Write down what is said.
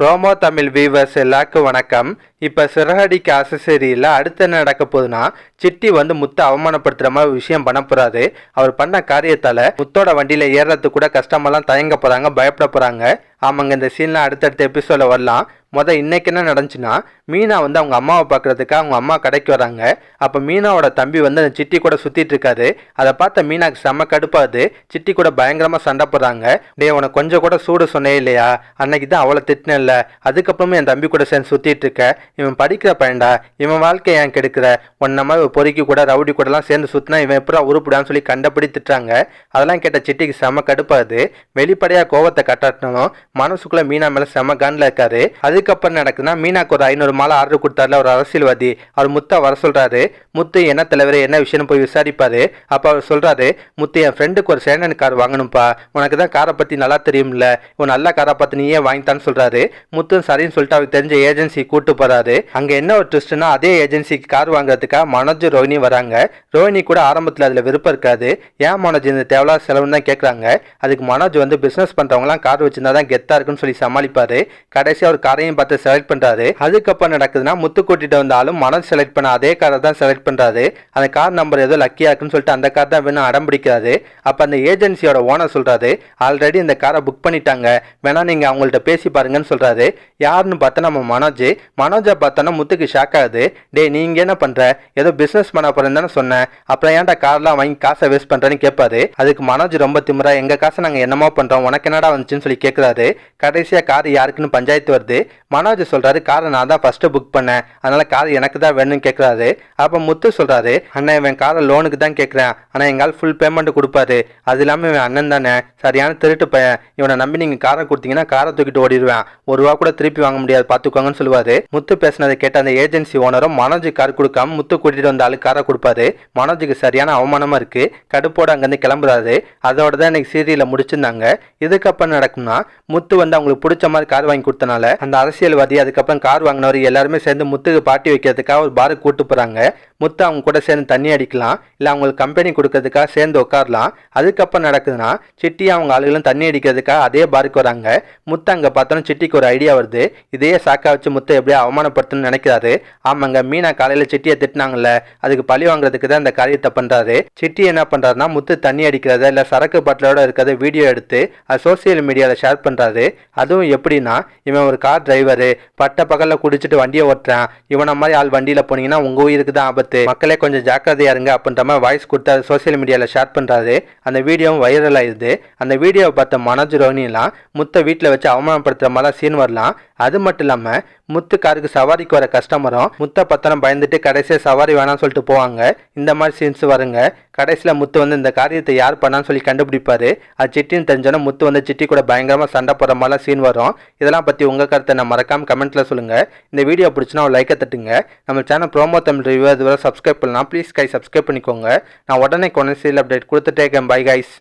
ரோமோ Tamil viewers எல்லாருக்கும் வணக்கம். இப்போ சிறகடிக்க ஆசை சீரியலில் அடுத்து என்ன நடக்க போகுதுன்னா, சிட்டி வந்து முத்தை அவமானப்படுத்துகிற மாதிரி விஷயம் பண்ண போகிறாரு. அவர் பண்ண காரியத்தால் முத்தோட வண்டியில் ஏறுறதுக்கு கூட கஷ்டமெல்லாம் தயங்க போகிறாங்க, பயப்பட போகிறாங்க. ஆமாங்க, இந்த சீன்லாம் அடுத்தடுத்த எபிசோடில் வரலாம். இன்னைக்கு என்ன நடந்துச்சுன்னா, மீனா வந்து அவங்க அம்மாவை பார்க்குறதுக்காக அவங்க அம்மா கடைக்கு வராங்க. அப்போ மீனாவோட தம்பி வந்து அந்த சிட்டி கூட சுற்றிட்டு இருக்காரு. அதை பார்த்த மீனாக்கு செம்ம கடுப்பாது. சிட்டி கூட பயங்கரமாக சண்டை போடுறாங்க. உனக்கு கொஞ்சம் கூட சூடு சொன்னே இல்லையா, அன்னைக்கு தான் அவளை திட்டினல்ல, அதுக்கப்புறமே என் தம்பி கூட சேர்ந்து சுற்றிட்டு இருக்க, இவன் படிக்கிற பையன்டா, இவன் வாழ்க்கை ஏன் கெடுக்கிற, ஒன்ன மாதிரி பொறுக்கி கூட ரவுடி கூடலாம் சேர்ந்து சுற்றினா இவன் எப்படா உருப்பிடான்னு சொல்லி கண்டபடி திட்டுறாங்க. அதெல்லாம் கேட்ட சிட்டிக்கு செம்ம கடுப்பாது. வெளிப்படையாக கோவத்தை கட்டாட்டினாலும் மனசுக்குள்ள மீனா மேலே செம்ம கன்ல இருக்காரு. அதுக்கப்புறம் நடக்குதுன்னா, மீனாக்கு ஒரு 500 மாலை ஆர்டர் கொடுத்தாருல ஒரு அரசியல்வாதி, அவர் முத்தை வர சொல்றாரு. முத்து என்ன தலைவர் என்ன விஷயம்னு போய் விசாரிப்பாரு. அப்போ அவர் சொல்றாரு, முத்து என் ஃப்ரெண்டுக்கு ஒரு சேனன் கார் வாங்கணும்ப்பா, உனக்கு தான் காரை பற்றி நல்லா தெரியும்ல, இவன் நல்ல காரை பார்த்து நீயே வாங்கித்தான்னு சொல்றாரு. முத்து சரின்னு சொல்லிட்டு அவருக்கு தெரிஞ்ச ஏஜென்சி கூட்டு போறாரு. அங்க என்ன ஒரு ட்விஸ்ட்னா, அதே ஏஜென்சிக்கு கார் வாங்குறதுக்காக மனோஜ் ரோஹினி வராங்க. ரோஹினி கூட ஆரம்பத்தில் அதில் விருப்பம் இருக்காது. ஏன் மனோஜ் இந்த தேவையில்லாத செலவுன்னு தான் கேட்குறாங்க. அதுக்கு மனோஜ் வந்து பிஸ்னஸ் பண்றவங்களாம் கார் வச்சிருந்தா தான் கெத்தா இருக்குன்னு சொல்லி சமாளிப்பாரு. கடைசி அவர் காரையும் பார்த்து செலக்ட் பண்றாரு. அதுக்கப்புறம் நடக்குதுன்னா, முத்து கூட்டிட்டு வந்தாலும் மனோஜ் செலக்ட் பண்ண அதே காரை தான் செலக்ட் பண்றாரு. அந்த கார் நம்பர் ஏதோ லக்கியா இருக்குன்னு சொல்லிட்டு அந்த கார் தான் வேணும் அடம் பிடிக்காது. அப்ப அந்த ஏஜென்சியோட ஓனர் சொல்றாரு, ஆல்ரெடி இந்த காரை புக் பண்ணிட்டாங்க, வேணா நீங்க அவங்கள்ட்ட பேசி பாருங்கன்னு சொல்றாரு. யாருன்னு பார்த்தா நம்ம மனோஜை பார்த்தோன்னா முத்துக்கு ஷாக் ஆகுது. நீங்க என்ன பண்ற, ஏதோ பிசினஸ் பண்ண போறேன்னு சொன்னேன், அப்புறம் ஏன்டா கார்லாம் வாங்கி காசை வேஸ்ட் பண்றேன்னு கேட்பாரு. அதுக்கு மனோஜ் ரொம்ப திமிரா, எங்க காசை நாங்க என்னமோ பண்றோம், உனக்கு என்னடா வந்துச்சுன்னு சொல்லி கேட்கிறாரு. கடைசியா கார் யாருக்குன்னு பஞ்சாயத்து வருது. மனோஜ் சொல்றாரு, காரை நான் தான் ஃபர்ஸ்ட் புக் பண்ணேன், அதனால கார் எனக்கு தான் வேணும்னு கேட்கிறாரு. அப்ப முத்து சொல்றாரு, அண்ணன் இவன் காரை லோனுக்கு தான் கேட்கிறேன், ஆனா எங்கால் ஃபுல் பேமெண்ட் கொடுப்பாரு, அது இல்லாம இவன் அண்ணன் தானே, சரியான திருட்டு பையன், இவனை நம்பி நீங்க காரை கொடுத்தீங்கன்னா காரை தூக்கிட்டு ஓடிடுவேன், ஒரு ரூபா கூட திருப்பி வாங்க முடியாது பாத்துக்கோங்கன்னு சொல்லுவாரு. முத்து பேசினதை கேட்ட அந்த ஏஜென்சி ஓனரும் மனோஜ் கார் கொடுக்காம முத்து கூட்டிட்டு வந்த ஆளு காரை கொடுப்பாரு. மனோஜுக்கு சரியான அவமானமா இருக்கு. கடுப்போட அங்கிருந்து கிளம்புறாரு. அதோட தான் இன்னைக்கு சீரியல முடிச்சிருந்தாங்க. இதுக்கப்புறம் நடக்கும்னா, முத்து வந்து அவங்களுக்கு பிடிச்ச மாதிரி கார் வாங்கி கொடுத்தனால அந்த அரசியல்வாதி அதுக்கப்புறம் கார் வாங்கினவர் எல்லாருமே சேர்ந்து முத்துக்கு பார்ட்டி வைக்கிறதுக்காக ஒரு பாருக்கு கூட்டு போறாங்க. முத்து அவங்க கூட சேர்ந்து தண்ணி அடிக்கலாம், இல்ல அவங்களுக்கு கம்பெனி கொடுக்கறதுக்காக சேர்ந்து உட்காரலாம். அதுக்கப்புறம் நடக்குதுன்னா, சிட்டி அவங்க ஆளுகளும் தண்ணி அடிக்கிறதுக்காக அதே பாருக்கு வராங்க. முத்து அங்க பார்த்தோன்னா சிட்டிக்கு ஒரு ஐடியா வருது. இதையே சாக்கா வச்சு முத்து எப்படியோ அவமானப்படுத்தணும்னு நினைக்கிறாரு. ஆமாங்க, மீனா காலையில சிட்டியை திட்டினாங்கல்ல, அதுக்கு பழி வாங்குறதுக்கு தான் இந்த காரியத்தை பண்றாரு. சிட்டி என்ன பண்றாருன்னா, முத்து தண்ணி அடிக்கிறத இல்ல சரக்கு பாட்டிலோட இருக்கிறத வீடியோ எடுத்து அது சோசியல் மீடியால ஷேர் பண்றாரு. அதுவும் எப்படின்னா, இவன் ஒரு கார் டிரைவரு, பட்ட பகல்ல குடிச்சிட்டு வண்டியை ஓட்டுறான், இவனை மாதிரி ஆள் வண்டியில போனீங்கன்னா உங்க உயிருக்கு தான் ஆபத்து, மக்களே கொஞ்சம் ஜாக்கிரதையா இருங்க அப்படின்ற மாதிரி வாய்ஸ் கொடுத்து அதை சோசியல் மீடியால ஷேர் பண்றாரு. அந்த வீடியோவும் வைரல் ஆயிடுது. அந்த வீடியோவை பார்த்த மனோஜ் ரோஹினிலாம் முத்தை வீட்டில் வச்சு அவமானப்படுத்துற மாதிரி சீன் வரலாம். அது மட்டும் இல்லாம முத்து காருக்கு சவாரிக்கு வர கஸ்டமரும் முத்தை பத்தனம் பயந்துட்டு கடைசியாக சவாரி வேணாம்னு சொல்லிட்டு போவாங்க. இந்த மாதிரி சீன்ஸ் வருங்க. கடைசியில் முத்து வந்து இந்த காரியத்தை யார் பண்ணான்னு சொல்லி கண்டுபிடிப்பாரு. அது சிட்டின்னு தெரிஞ்சோன்னா முத்து வந்து சிட்டி கூட பயங்கரமாக சண்டை போடுற மாதிரிலாம் சீன் வரும். இதெல்லாம் பற்றி உங்கள் கருத்தை நான் மறக்காம கமெண்ட்ல சொல்லுங்க. இந்த வீடியோ பிடிச்சினா ஒரு லைக்கை தட்டுங்க. நம்ம சேனல் ப்ரோமோ தமிழ் ரிவ்யூ இதுவரை சப்ஸ்கிரைப் பண்ணலாம். ப்ளீஸ் சப்ஸ்கிரைப் பண்ணிக்கோங்க. நான் உடனே கொனசியல் அப்டேட் கொடுத்துட்டே இருக்கேன். Bye guys.